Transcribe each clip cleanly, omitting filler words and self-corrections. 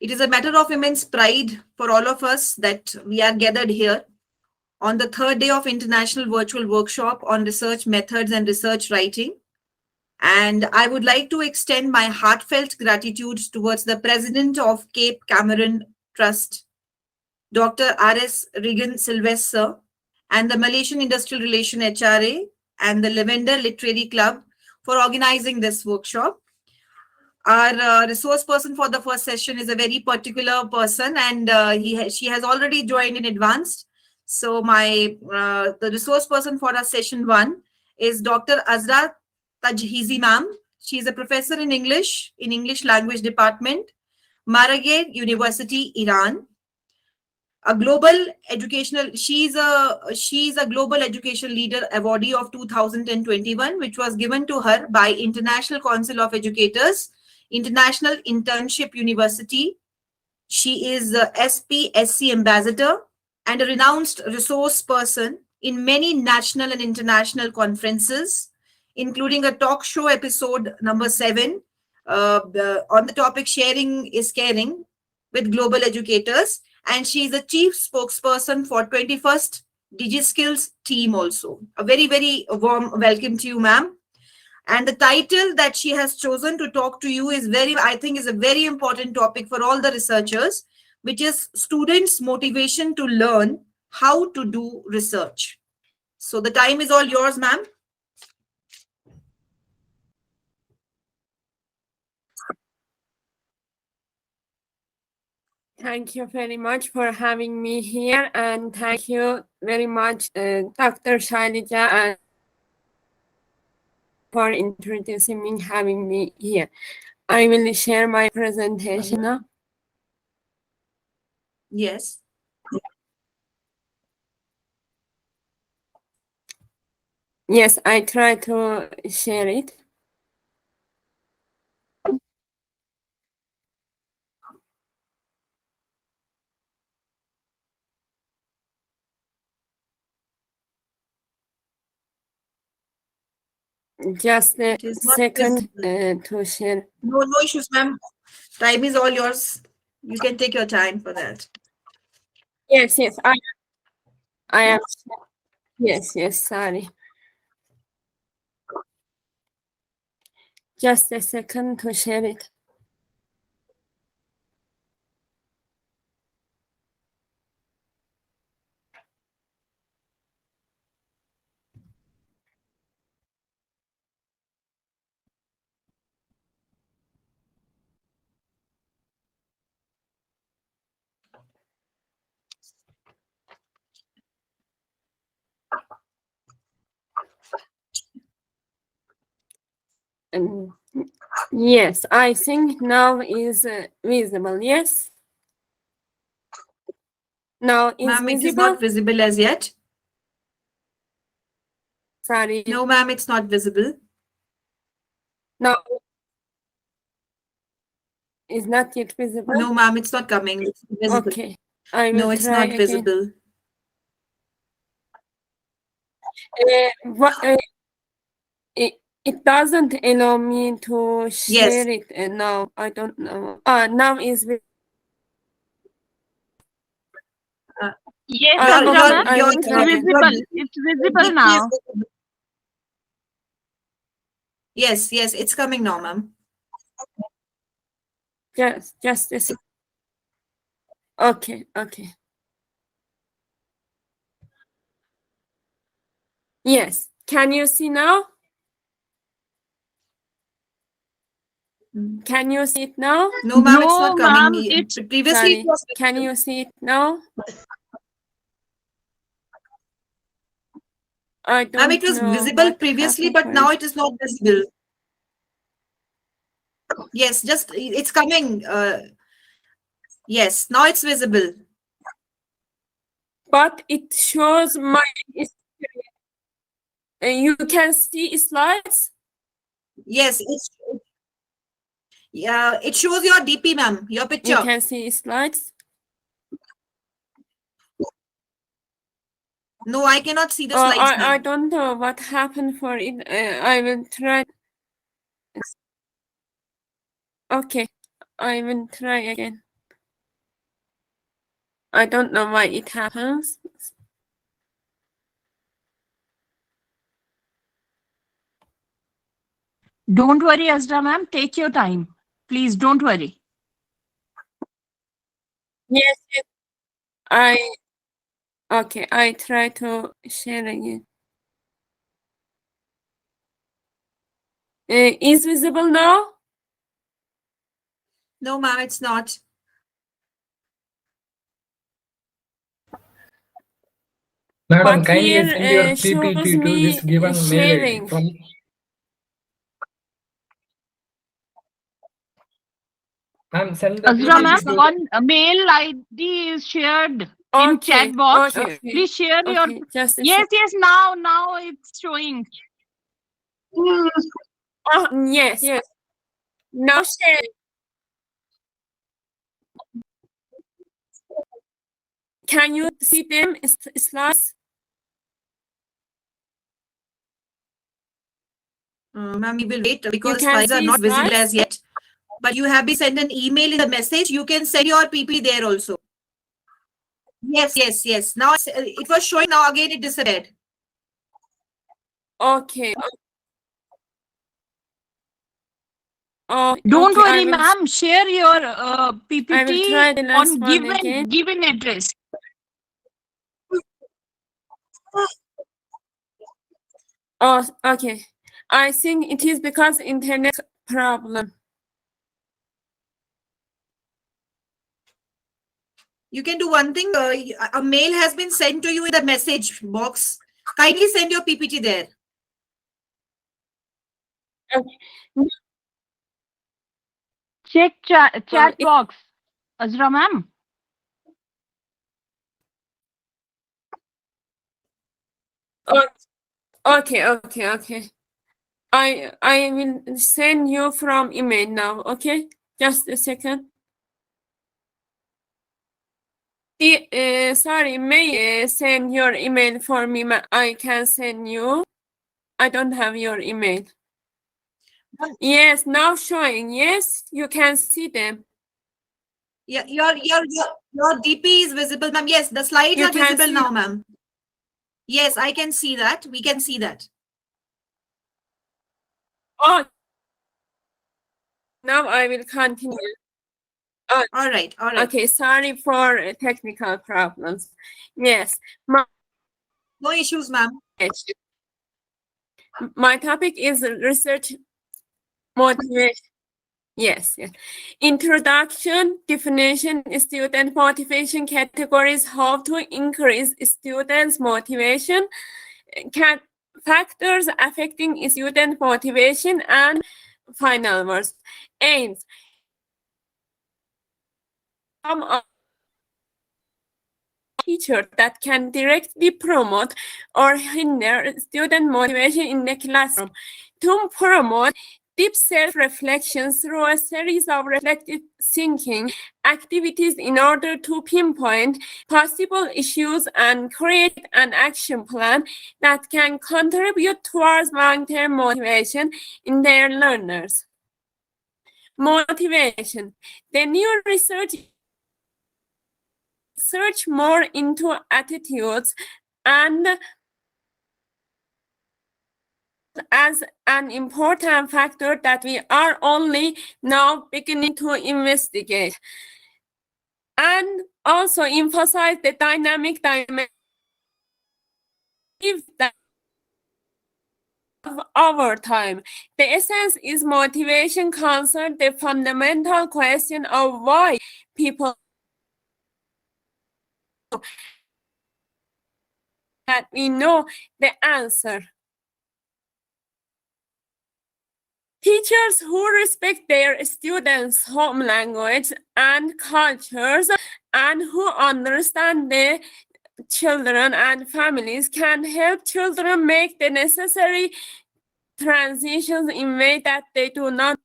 It is a matter of immense pride for all of us that we are gathered here on the third day of International Virtual Workshop on Research Methods and Research Writing. And I would like to extend my heartfelt gratitude towards the President of Cape Cameron Trust, Dr. R.S. Regan Sylvester, and the Malaysian Industrial Relation HRA and the Lavender Literary Club for organizing this workshop. Our resource person for the first session is a very particular person, and she has already joined in advance. So the resource person for our session 1 is Dr. Azra Tajhizi ma'am. She is a professor in English language department, Marageh University, Iran. A global educational, she's a global education leader awardee of 2021, which was given to her by International Council of Educators, International Internship University. She is a SPSC ambassador and a renowned resource person in many national and international conferences, including a talk show episode number 7 on the topic Sharing is Caring with global educators. And she is a chief spokesperson for 21st DigiSkills team also. A very, very warm welcome to you, ma'am. And the title that she has chosen to talk to you is I think is a very important topic for all the researchers, which is students' motivation to learn how to do research. So the time is all yours, ma'am. Thank you very much for having me here, and thank you very much, Dr. Shailija, and for introducing me, having me here. I will share my presentation now. Yes. Yes, I try to share it. Just a second to share. No issues, ma'am. Time is all yours. You can take your time for that. Yes, I am. Yes, sorry. Just a second to share it. Yes, I think now is visible. Yes. Now is ma'am, visible. It is not visible as yet. Sorry. No, ma'am, it's not visible. No. Is not yet visible. No, ma'am, it's not coming. It's visible. Okay. No, it's not again. visible. It doesn't allow me to share it now. I don't know. Now is yes, it's visible. It's visible now. Yes, it's coming now, ma'am. Just a second. Okay. Yes. Can you see now? Can you see it now? No, ma'am, it's not coming. Previously, it was can you see it now? Ma'am, it was visible previously, but now it is not visible. Yes, it's coming. Yes, now it's visible. But it shows my you can see slides? Yes, it shows your DP, ma'am, your picture. You can see slides? No, I cannot see the slides, ma'am. I don't know what happened for it. I will try. Okay, I will try again. I don't know why it happens. Don't worry, Azra ma'am. Take your time. Please don't worry. Yes, yes. Okay, I try to share again. Is visible now? No, ma'am, it's not. Madam, But kindly here, send your shows PPT to me this given mail sharing. ID from. Ma'am, send the Azra ma'am, PPT to. one mail ID is shared in Okay, chat box. okay. Please share your. Okay, just a Yes, yes. Now it's showing. Oh, yes, yes. Now share. Can you see them slides? Ma'am, we will wait because can slides are see not visible slides? as yet. But you have been sent an email in the message. You can send your PP there also. Yes, yes, yes. Now it was showing. Now again it disappeared. Okay. Oh, Don't okay, I worry, will- ma'am. Share your I will PPT try the last on one again. given address. Oh, okay. I think it is because internet problem. You can do one thing. A mail has been sent to you in the message box. Kindly send your PPT there. Check chat it- box. Azra ma'am. Okay. I will send you from email now. Okay, just a second. Sorry, may send your email for me. I can send you. I don't have your email. Yes, now showing. Yes, you can see them. Yeah, your DP is visible, ma'am. Yes, the slides You are can visible see- now, ma'am. Yes, I can see that. We can see that. Oh, now I will continue. All right, all right. Okay, sorry for technical problems. Yes, No issues, ma'am. my topic is research motivation. Yes. Introduction, definition, student motivation categories, how to increase students' motivation, factors affecting student motivation, and final words. Aims. Teacher that can directly promote or hinder student motivation in the classroom. To promote deep self-reflection through a series of reflective thinking activities in order to pinpoint possible issues and create an action plan that can contribute towards long-term motivation in their learners. Motivation. The new research search more into attitudes and as an important factor that we are only now beginning to investigate. And also emphasize the dynamic dimension of our time. The essence is motivation concerns the fundamental question of why people that we know the answer. Teachers who respect their students' home language and cultures and who understand the children and families can help children make the necessary transitions in way that they do not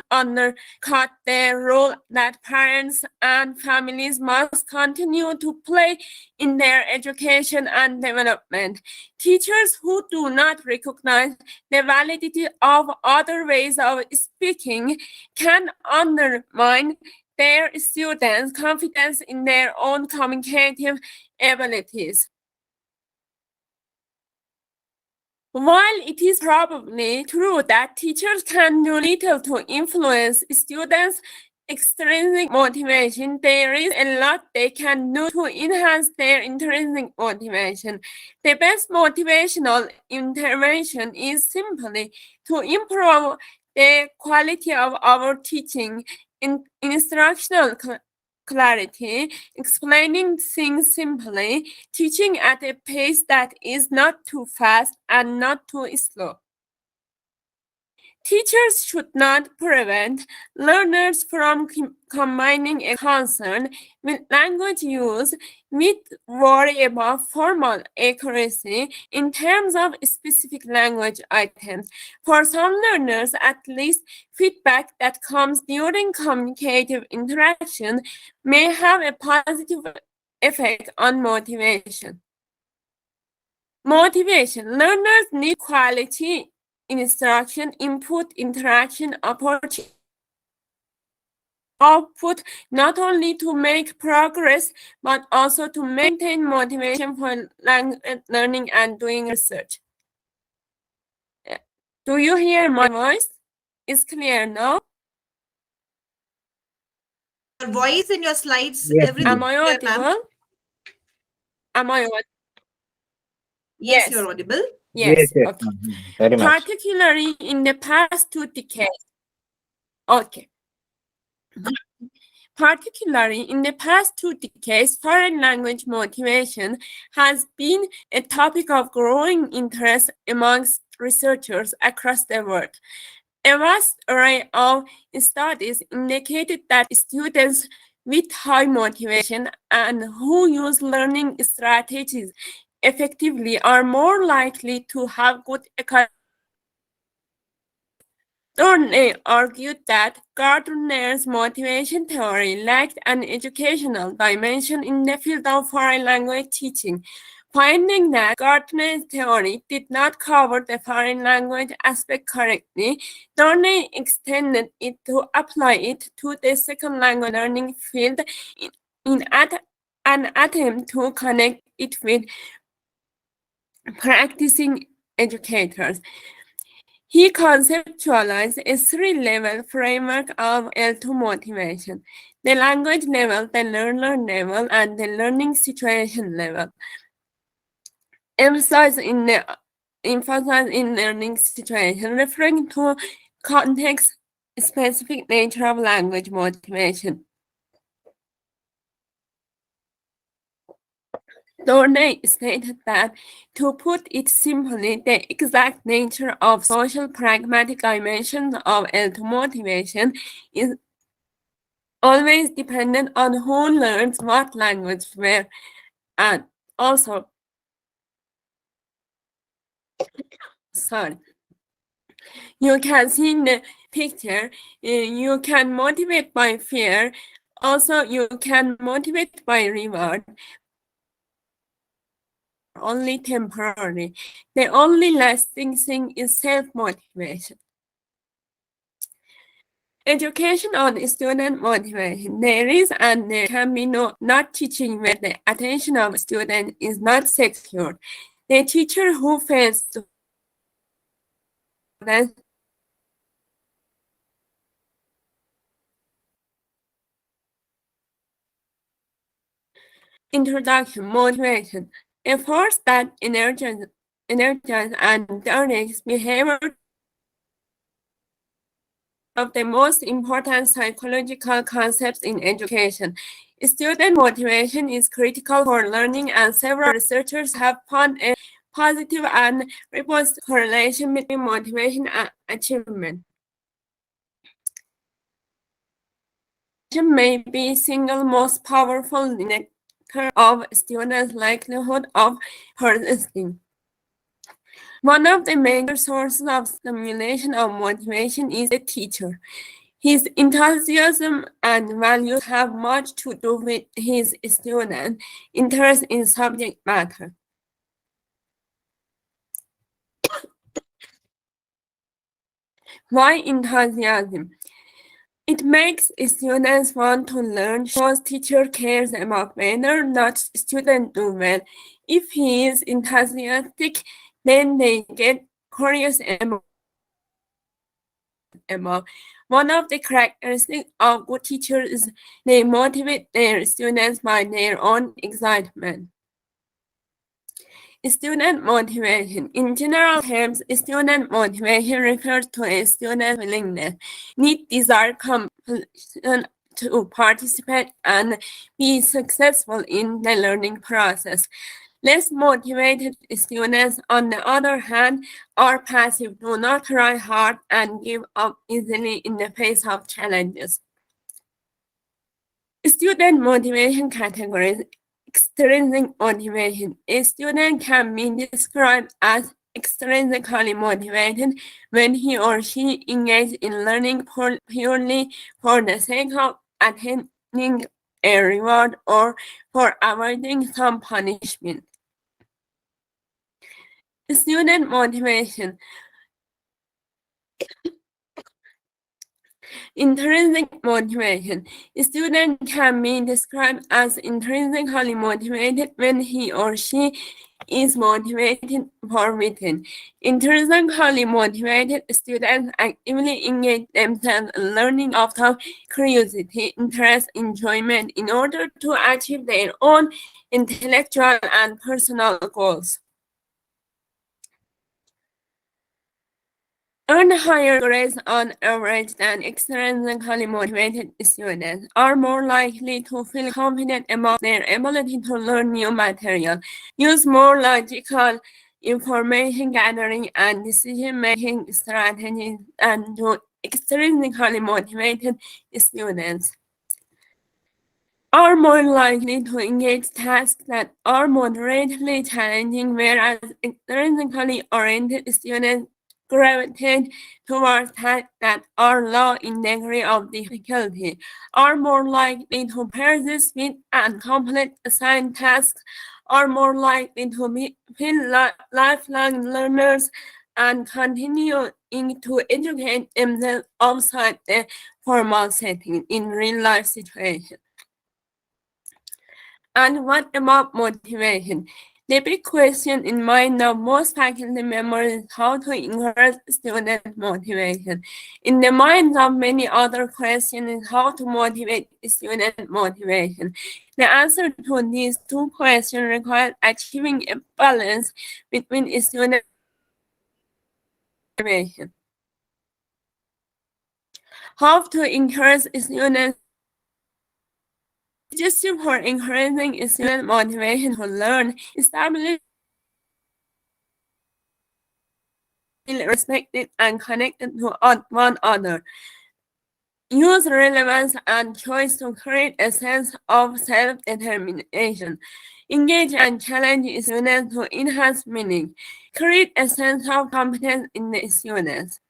undercut the role that parents and families must continue to play in their education and development. Teachers who do not recognize the validity of other ways of speaking can undermine their students confidence in their own communicative abilities. While it is probably true that teachers can do little to influence students' extrinsic motivation, there is a lot they can do to enhance their intrinsic motivation. The best motivational intervention is simply to improve the quality of our teaching, instructional clarity, explaining things simply, teaching at a pace that is not too fast and not too slow. Teachers should not prevent learners from combining a concern with language use with worry about formal accuracy in terms of specific language items. For some learners, at least, feedback that comes during communicative interaction may have a positive effect on motivation. Motivation. Learners need quality instruction, input, interaction, output, not only to make progress, but also to maintain motivation for learning and doing research. Do you hear my voice? It's clear now? Your voice and your slides, Yes, everything Am I is clear, ma'am. audible? Am I audible? Yes, Yes. you're audible. Yes, yes. okay. Very much. Particularly in the past 2 decades. Okay. Particularly in the past 2 decades, foreign language motivation has been a topic of growing interest amongst researchers across the world. A vast array of studies indicated that students with high motivation and who use learning strategies effectively are more likely to have good academic. Dorney argued that Gardner's motivation theory lacked an educational dimension in the field of foreign language teaching. Finding that Gardner's theory did not cover the foreign language aspect correctly, Dorney extended it to apply it to the second language learning field in an attempt to connect it with practicing educators. He conceptualized a 3-level framework of L2 motivation: the language level, the learner level, and the learning situation level. Emphasize in learning situation, referring to context-specific nature of language motivation. Dorney stated that, to put it simply, the exact nature of social pragmatic dimensions of L2 motivation is always dependent on who learns what language where, and also, you can see in the picture, you can motivate by fear, also you can motivate by reward. Only temporary. The only lasting thing is self-motivation. Education on student motivation. There is and there can be not teaching where the attention of student is not secured. The teacher who fails to Introduction, motivation, a force that energizes and directs behavior of the most important psychological concepts in education. Student motivation is critical for learning, and several researchers have found a positive and robust correlation between motivation and achievement. May be single most powerful indicator of students' likelihood of persisting. One of the major sources of stimulation of motivation is the teacher. His enthusiasm and values have much to do with his student interest in subject matter. Why enthusiasm? It makes students want to learn, shows teacher cares about whether or not students do well. If he is enthusiastic, then they get curious about. One of the characteristics of good teachers is they motivate their students by their own excitement. Student motivation. In general terms, student motivation refers to a student's willingness, need, desire, compulsion to participate and be successful in the learning process. Less motivated students, on the other hand, are passive, do not try hard, and give up easily in the face of challenges. Student motivation categories. Extrinsic motivation. A student can be described as extrinsically motivated when he or she engages in learning purely for the sake of attaining a reward or for avoiding some punishment. Student motivation. Intrinsic motivation. A student can be described as intrinsically motivated when he or she is motivated for within. Intrinsically motivated students actively engage themselves in learning out of curiosity, interest, enjoyment in order to achieve their own intellectual and personal goals. Earn higher grades on average than extrinsically motivated students are more likely to feel confident about their ability to learn new material, use more logical information gathering and decision-making strategies than do extrinsically motivated students. Are more likely to engage tasks that are moderately challenging, whereas extrinsically oriented students gravitate towards tasks that are low in degree of difficulty, are more likely to persist with and complete assigned tasks, are more likely to feel lifelong learners, and continuing to educate themselves outside the formal setting in real-life situations. And what about motivation? The big question in mind of most faculty members is how to encourage student motivation. In the minds of many other questions is how to motivate student motivation. The answer to these two questions requires achieving a balance between student motivation. How to encourage students. Suggestion for encouraging student motivation to learn, establish respected and connected to one another. Use relevance and choice to create a sense of self-determination. Engage and challenge students to enhance meaning. Create a sense of competence in the students.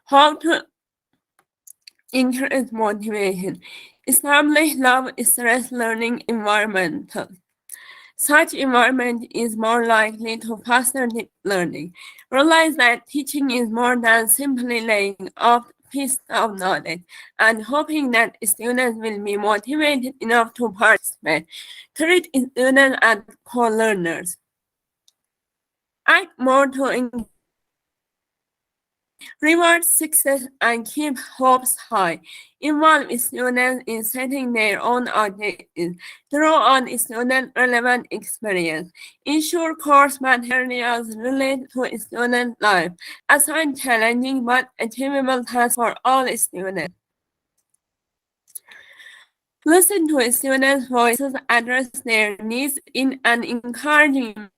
How to encourage motivation. Establish low-stress learning environment. Such environment is more likely to foster deep learning. Realize that teaching is more than simply laying off pieces of knowledge and hoping that students will be motivated enough to participate. Treat students as co-learners. Act more to reward success and keep hopes high. Involve students in setting their own objectives. Draw on student-relevant experience. Ensure course materials relate to student life. Assign challenging but achievable tasks for all students. Listen to students' voices, address their needs in an encouraging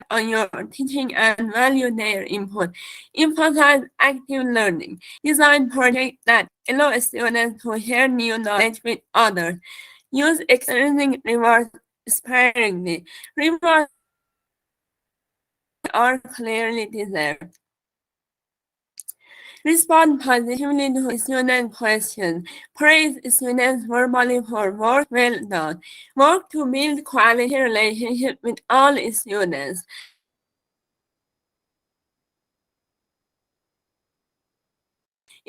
on your teaching and value their input. Emphasize active learning. Design projects that allow students to share new knowledge with others. Use extrinsic rewards sparingly. Rewards are clearly deserved. Respond positively to student questions. Praise students verbally for work well done. Work to build quality relationships with all students.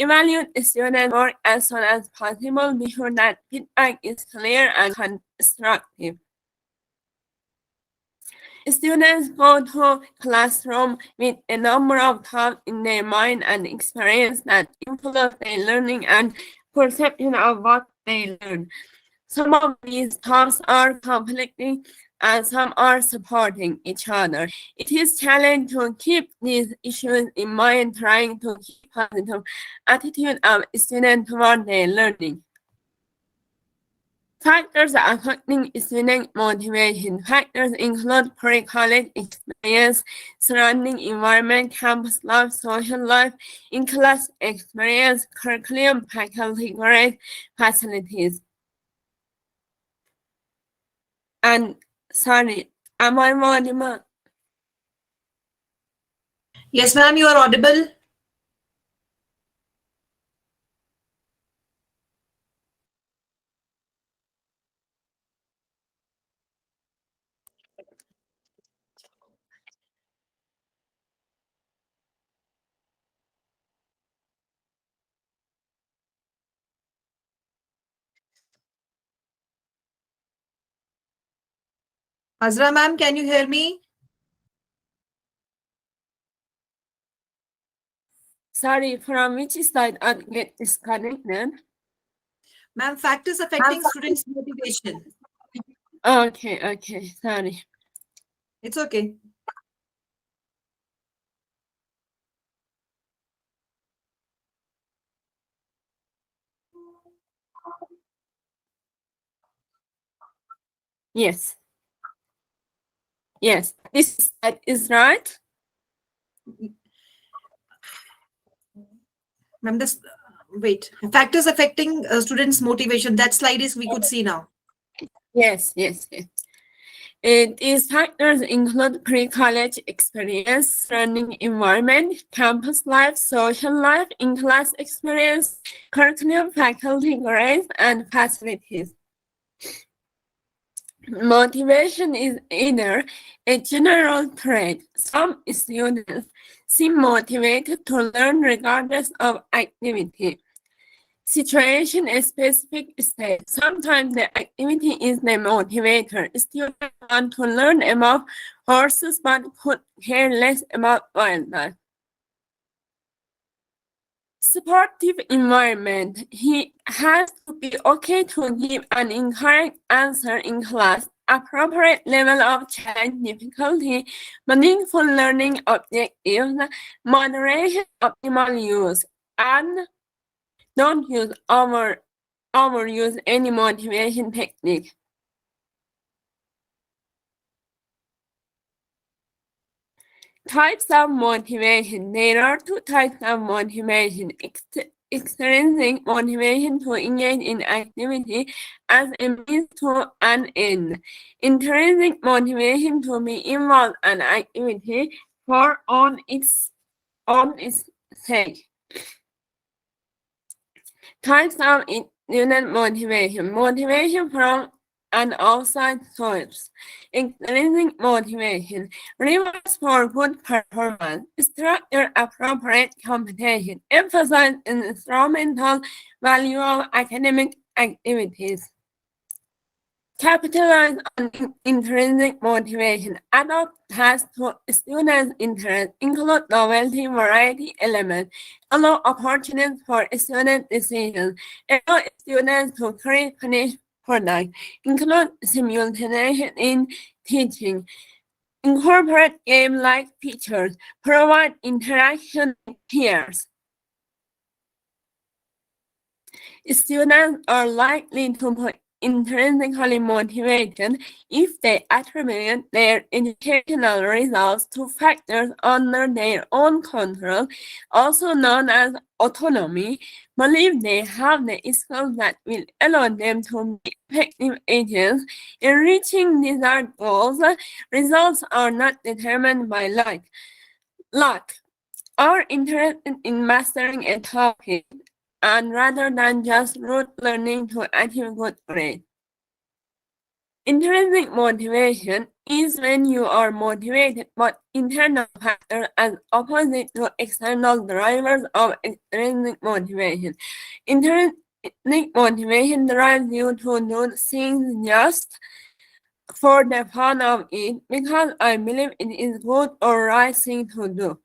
Evaluate student work as soon as possible before that feedback is clear and constructive. Students go to classroom with a number of thoughts in their mind and experience that influence their learning and perception of what they learn. Some of these thoughts are conflicting and some are supporting each other. It is challenging to keep these issues in mind, trying to keep positive attitude of students toward their learning. Factors affecting student motivation. Factors include pre-college experience, surrounding environment, campus life, social life, in-class experience, curriculum, faculty grade, facilities. And sorry, am I audible? Yes, ma'am, you are audible. Azra ma'am, can you hear me? Sorry, from which slide I get disconnected? Ma'am, factors affecting students' motivation. Okay, sorry. It's okay. Yes. Yes, this slide is right. Ma'am, this, wait, factors affecting students' motivation. That slide is we could see now. Yes. These factors include pre-college experience, surrounding environment, campus life, social life, in-class experience, curriculum, faculty grades, and facilities. Motivation is either a general trait. Some students seem motivated to learn regardless of activity. Situation-specific state. Sometimes the activity is the motivator. Students want to learn about horses but could care less about wildlife. Supportive environment. He has to be okay to give an incorrect answer in class. Appropriate level of challenge difficulty, meaningful learning objectives, moderation, optimal use, and don't overuse any motivation technique. Types of motivation. There are two types of motivation. Extrinsic motivation to engage in activity as a means to an end. Intrinsic motivation to be involved in activity for on its sake. Types of student motivation. Motivation from an outside source. Intrinsic motivation. Rewards for good performance. Structure appropriate competition. Emphasize instrumental value of academic activities. Capitalize on intrinsic motivation. Adopt tasks to students' interest, include novelty, variety elements, allow opportunities for student decisions, allow students to create finished products, include simultaneation in teaching, incorporate game-like features, provide interaction with peers. Students are likely to be intrinsically motivated if they attribute their educational results to factors under their own control, also known as autonomy, believe they have the skills that will allow them to be effective agents in reaching desired goals. Results are not determined by luck, or interested in mastering a topic, and rather than just rote learning to achieve good grades. Intrinsic motivation is when you are motivated by internal factors as opposite to external drivers of extrinsic motivation. Intrinsic motivation drives you to do things just for the fun of it because I believe it is good or right thing to do.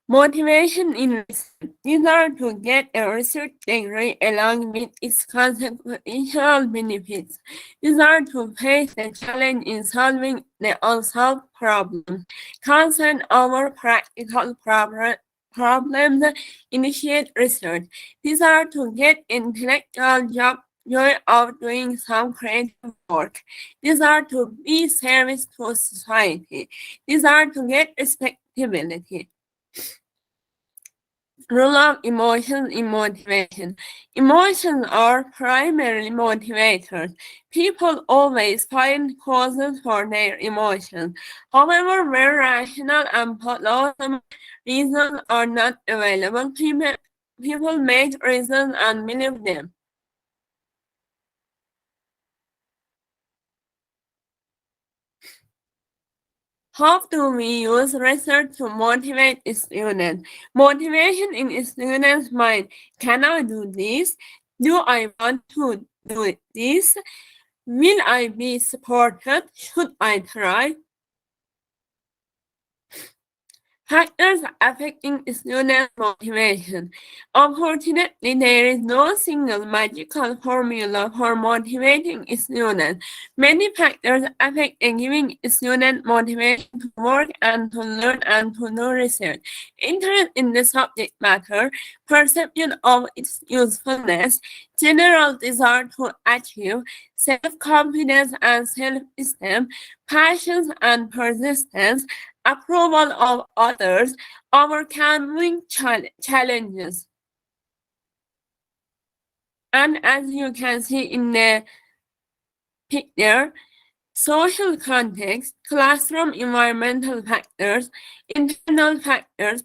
Motivation in research. Desire to get a research degree along with its consequential benefits. Desire to face the challenge in solving the unsolved problem. Concern over practical problems initiate research. Desire to get intellectual joy of doing some creative work. Desire to be service to society. Desire to get respectability. Role of emotions in motivation. Emotions are primarily motivators. People always find causes for their emotions. However, where rational and plausible reasons are not available, people make reasons and believe them. How do we use research to motivate students? Motivation in students' mind. Can I do this? Do I want to do this? Will I be supported? Should I try? Factors affecting student motivation. Unfortunately, there is no single magical formula for motivating students. Many factors affect a given student motivation to work and to learn and to do research. Interest in the subject matter, perception of its usefulness, general desire to achieve, self-confidence and self-esteem, passions and persistence, approval of others, overcoming challenges. And as you can see in the picture, social context, classroom environmental factors, internal factors,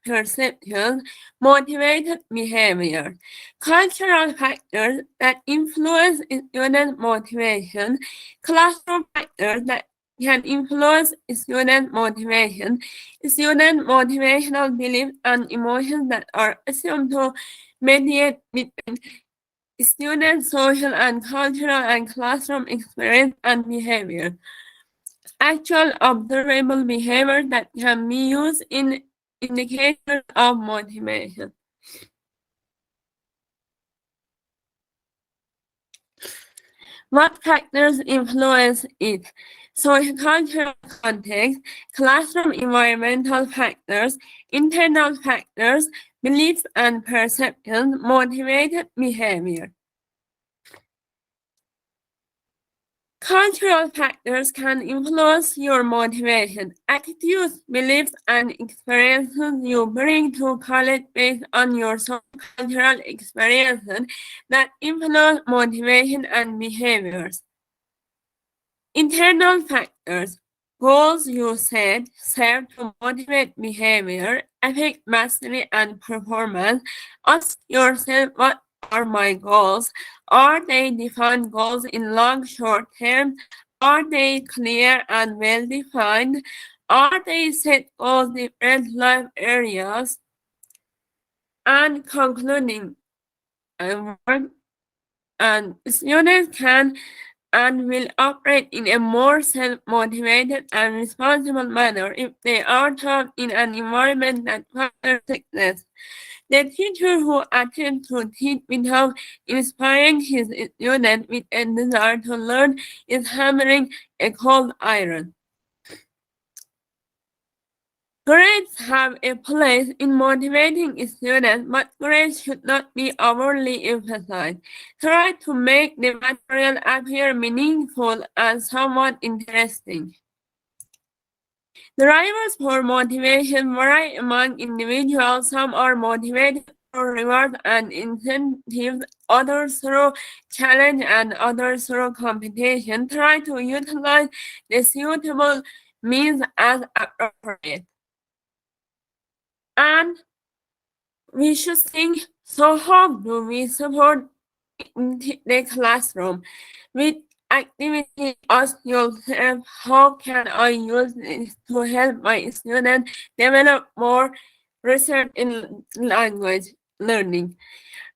perceptions, motivated behavior, cultural factors that influence student motivation, classroom factors that can influence student motivation, student motivational beliefs and emotions that are assumed to mediate between student social and cultural and classroom experience and behavior. Actual observable behavior that can be used in indicators of motivation. What factors influence it? Socio-cultural context, classroom environmental factors, internal factors, beliefs and perceptions, motivated behavior. Cultural factors can influence your motivation. Attitudes, beliefs, and experiences you bring to college based on your cultural experiences that influence motivation and behaviors. Internal factors. Goals you set serve to motivate behavior, affect mastery and performance. Ask yourself, what are my goals? Are they defined goals in long, short term? Are they clear and well defined? Are they set goals in different life areas? And concluding, and students can and will operate in a more self-motivated and responsible manner if they are taught in an environment that fosters success. The teacher who attempts to teach without inspiring his student with a desire to learn is hammering a cold iron. Grades have a place in motivating students, but grades should not be overly emphasized. Try to make the material appear meaningful and somewhat interesting. Drivers for motivation vary among individuals. Some are motivated through rewards and incentives, others through challenge, and others through competition. Try to utilize the suitable means as appropriate. And we should think, so how do we support in the classroom. With activity, ask yourself, how can I use this to help my students develop more research in language learning?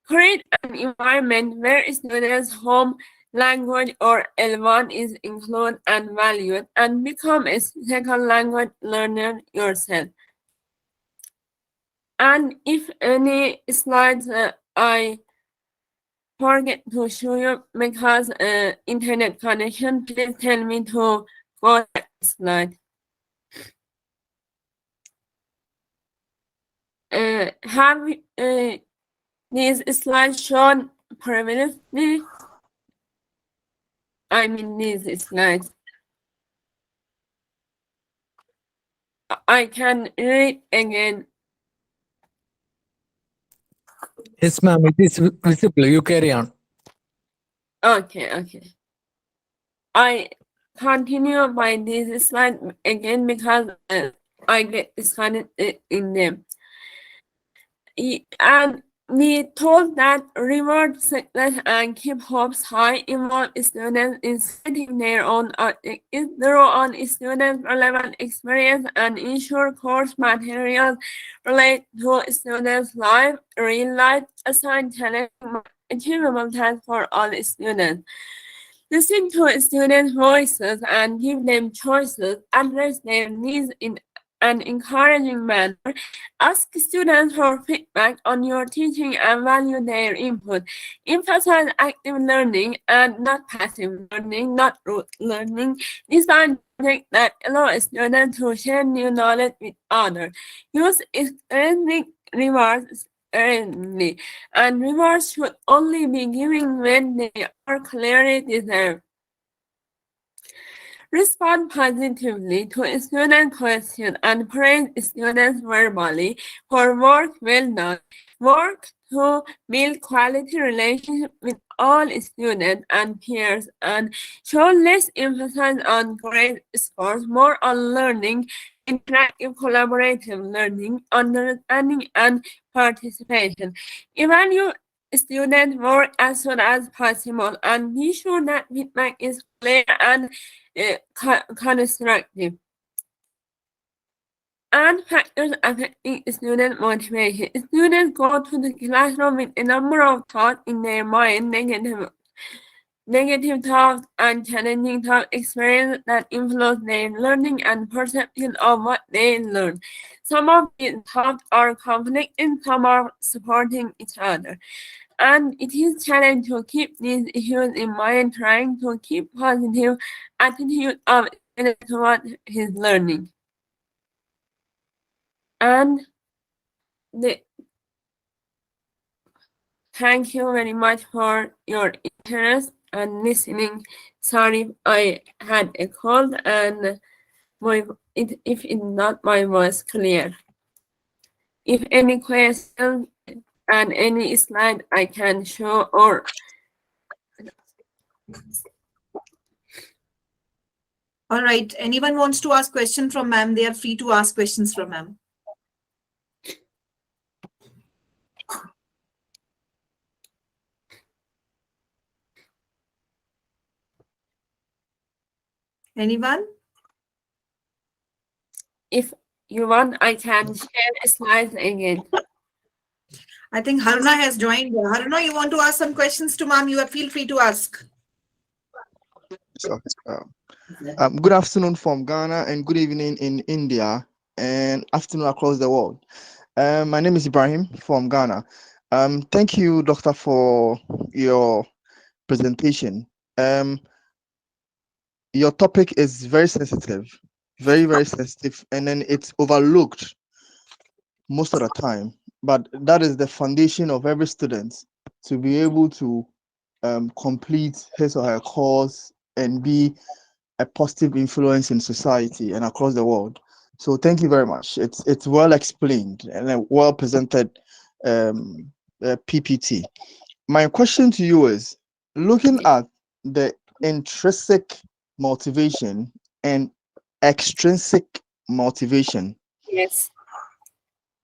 Create an environment where students' home language or L1 is included and valued, and become a second language learner yourself. And if any slides I forget to show you because internet connection, please tell me to go to the slide. Have these slides shown previously? I mean these slides. I can read again. Yes, ma'am, it is visible. You carry on. Okay. I continue by this slide again because I get disconnected in them. And we told that reward success and keep hopes high involve students in setting their own objectives, draw on student relevant experience, and ensure course materials relate to students' life, real life, assign challenging achievable tasks for all students. Listen to students' voices and give them choices, address their needs in an encouraging manner. Ask students for feedback on your teaching and value their input. Emphasize active learning and not passive learning, not rote learning. Design projects that allow students to share new knowledge with others. Use extrinsic rewards sparingly, and rewards should only be given when they are clearly deserved. Respond positively to student questions and praise students verbally for work well done. Work to build quality relationships with all students and peers, and show less emphasis on grade scores, more on learning, interactive collaborative learning, understanding, and participation. Evaluate student work as soon as possible, and be sure that feedback is clear and constructive. And factors affecting student motivation. Students go to the classroom with a number of thoughts in their mind, negative thoughts and challenging thought experience that influence their learning and perception of what they learn. Some of these thoughts are conflicting, some are supporting each other. And it is challenging to keep these issues in mind, trying to keep positive attitude of toward his learning. And thank you very much for your interest and listening. Sorry I had a cold and if it's not my voice clear. If any questions and any slide I can show or All right. Anyone wants to ask question from ma'am? They are free to ask questions from ma'am. Anyone? if you want, I can share slides again. I think Haruna has joined. Haruna, you want to ask some questions to ma'am? You feel free to ask. So, good afternoon from Ghana and good evening in India and afternoon across the world. My name is Ibrahim from Ghana. Thank you, Doctor, for your presentation. Your topic is very sensitive, very, very sensitive, and then it's overlooked most of the time. But that is the foundation of every student to be able to complete his or her course and be a positive influence in society and across the world. So thank you very much. It's well explained and a well presented PPT. My question to you is, looking at the intrinsic motivation and extrinsic motivation. Yes.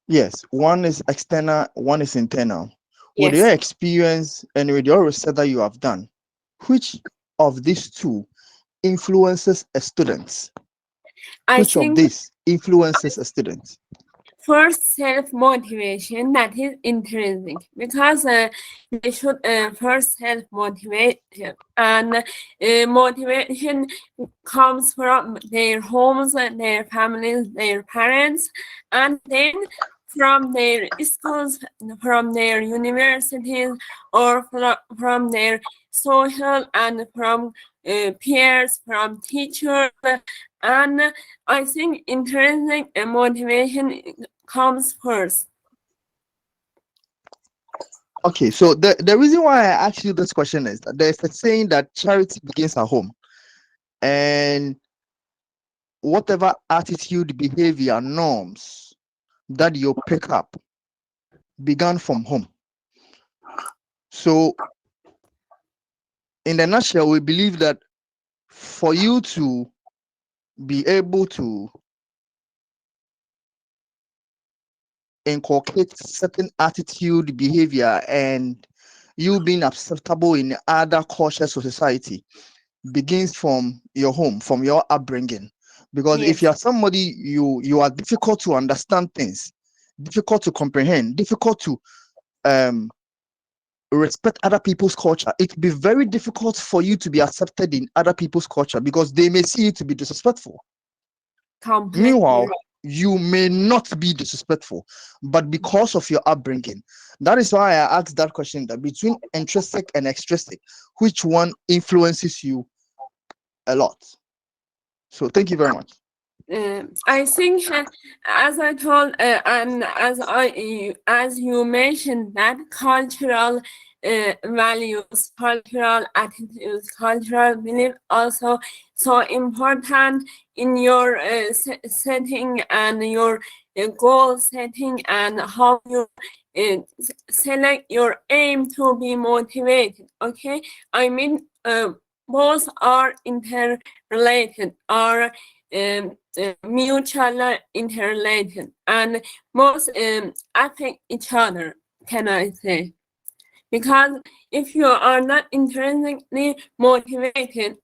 Yes, one is external, one is internal. With Yes. your experience and with your research that you have done, which of these two influences a student? I Which of think these influences a student? first self-motivation, that is intrinsic, because they should first self-motivate, and motivation comes from their homes, their families, their parents, and then from their schools, from their universities, or from their social, and from peers, from teachers, and I think intrinsic motivation comes first. Okay, so the reason why I asked you this question is that there's a saying that charity begins at home, and whatever attitude, behavior, norms that you pick up began from home. So, in a nutshell, we believe that for you to be able to inculcate certain attitude, behavior, and you being acceptable in other cultures of society begins from your home, from your upbringing. Because if Yes. you are somebody, you are difficult to understand things, difficult to comprehend, difficult to respect other people's culture, it will be very difficult for you to be accepted in other people's culture because they may see you to be disrespectful. Completely Meanwhile, right. you may not be disrespectful, but because of your upbringing. That is why I asked that question, that between intrinsic and extrinsic, which one influences you a lot? So thank you very much. I think, as I told, and as you mentioned, that cultural values, cultural attitudes, cultural belief also so important in your setting and your goal setting, and how you select your aim to be motivated. Okay, I mean, both are interrelated, are mutually interrelated, and most affect each other, can I say? Because if you are not intrinsically motivated,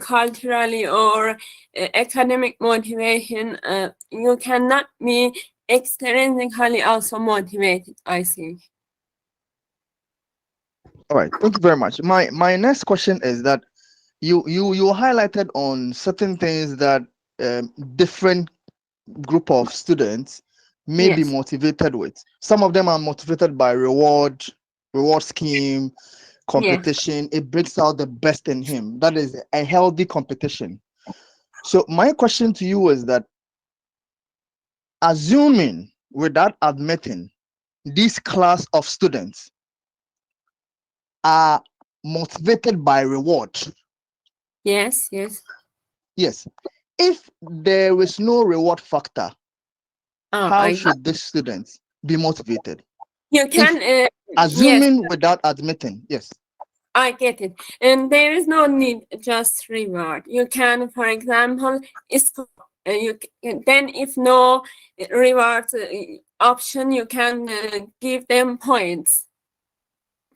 culturally or academic motivation, you cannot be extrinsically also motivated, I think. All right, thank you very much. My next question is that you highlighted on certain things that different group of students may be Yes. motivated with. Some of them are motivated by reward scheme, competition. It brings out the best in him. That is a healthy competition. So my question to you is that, assuming, without admitting, this class of students are motivated by reward. Yes, yes. Yes. If there is no reward factor, how should these students be motivated? You can, yes, Assuming, without admitting, yes. I get it. And there is no need just reward. You can, for example, then if no reward option, you can give them points,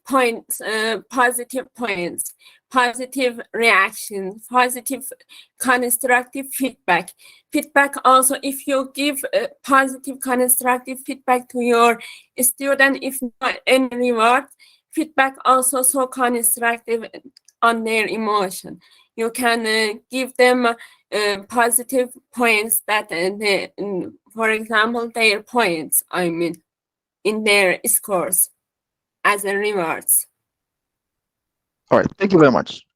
positive points, positive reactions, positive constructive feedback. Feedback also, if you give positive constructive feedback to your student, if not any reward, feedback also so constructive on their emotion. You can give them positive points that, for example, their points, I mean, in their scores as a rewards. All right, thank you very much.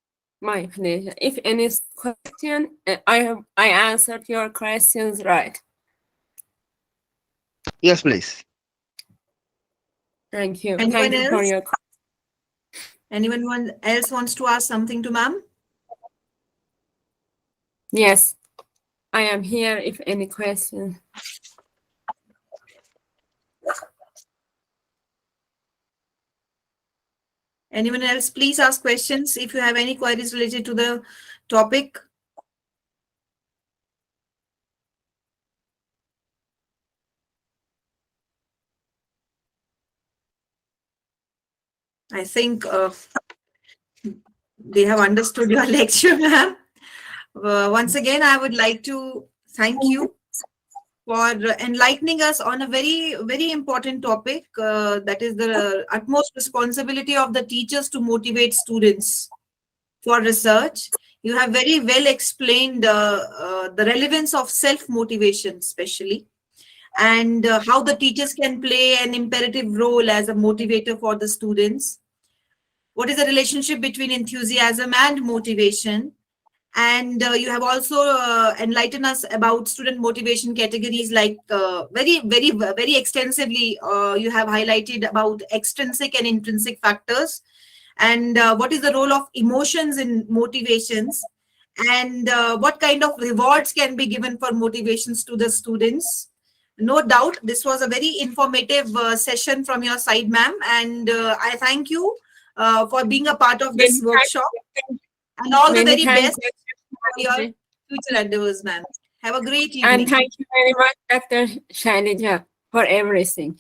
My pleasure. If any question, I answered your questions right. Yes, please. Thank you. Anyone Thank you for else? your. Anyone else wants to ask something to ma'am? Yes, I am here if any question. Anyone else? Please ask questions if you have any queries related to the topic. I think they have understood your lecture, ma'am. Once again, I would like to thank you for enlightening us on a very, very important topic, that is the utmost responsibility of the teachers to motivate students for research. You have very well explained the relevance of self-motivation, especially, and how the teachers can play an imperative role as a motivator for the students. What is the relationship between enthusiasm and motivation? And you have also enlightened us about student motivation categories, like very extensively. You have highlighted about extrinsic and intrinsic factors, and what is the role of emotions in motivations, and what kind of rewards can be given for motivations to the students. No doubt, this was a very informative session from your side, ma'am, and I thank you for being a part of this Many thanks. workshop. And all the Many very thanks, best for your future endeavors, ma'am. Have a great evening. and thank you very much, Dr. Shailaja, for everything.